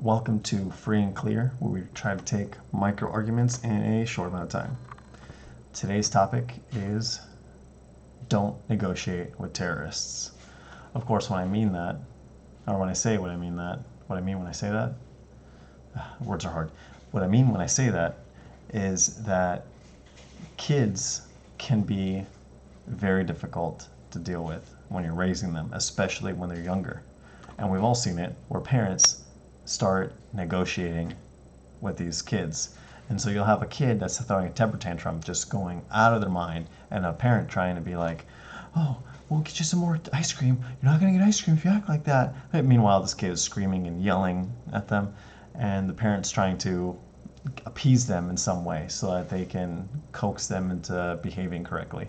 Welcome to Free and Clear, where we try to take micro arguments in a short amount of time. Today's topic is don't negotiate with terrorists. Of course, when I mean that, or when I say what I mean when I say that, words are hard. What I mean when I say that is that kids can be very difficult to deal with when you're raising them, especially when they're younger. And we've all seen it where parents start negotiating with these kids. And so you'll have a kid that's throwing a temper tantrum, just going out of their mind, and a parent trying to be like, oh, we'll get you some more ice cream. You're not going to get ice cream if you act like that. But meanwhile, this kid is screaming and yelling at them, and the parent's trying to appease them in some way so that they can coax them into behaving correctly.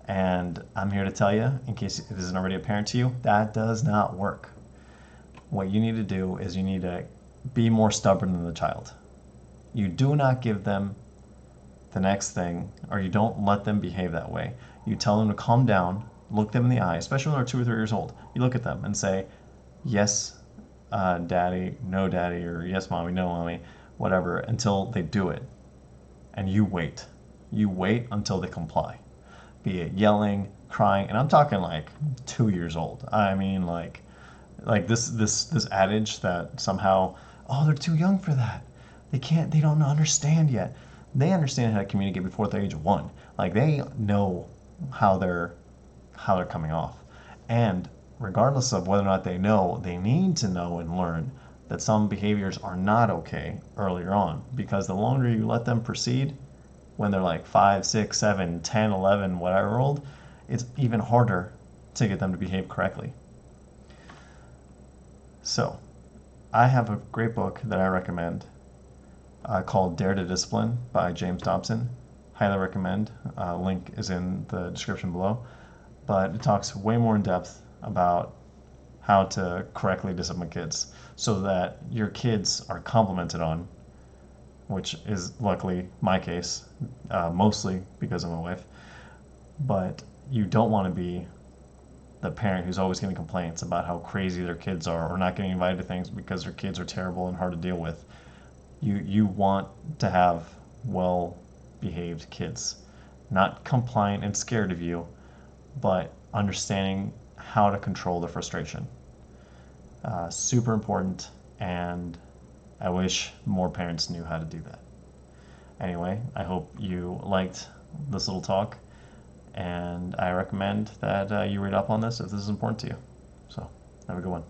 And I'm here to tell you, in case it isn't already apparent to you, that does not work. What you need to do is you need to be more stubborn than the child. You do not give them the next thing, or you don't let them behave that way. You tell them to calm down, look them in the eye, especially when they're 2 or 3 years old. You look at them and say, yes, daddy, no daddy, or yes, mommy, no mommy, whatever, until they do it. And you wait. You wait until they comply. Be it yelling, crying, and I'm talking like 2 years old. I mean like this adage that somehow, oh, they're too young for that. They don't understand yet. They understand how to communicate before the age of 1. Like, they know how they're coming off. And regardless of whether or not they know, they need to know and learn that some behaviors are not okay earlier on, because the longer you let them proceed, when they're like 5, 6, 7, 10, 11, whatever old, it's even harder to get them to behave correctly. So, I have a great book that I recommend called Dare to Discipline by James Dobson. Highly recommend. Link is in the description below. But it talks way more in depth about how to correctly discipline kids so that your kids are complimented on, which is luckily my case, mostly because of my wife. But you don't want to be the parent who's always getting complaints about how crazy their kids are, or not getting invited to things because their kids are terrible and hard to deal with. You want to have well-behaved kids, not compliant and scared of you, but understanding how to control their frustration. Super important, and I wish more parents knew how to do that. Anyway, I hope you liked this little talk, and I recommend that you read up on this if this is important to you. So, have a good one.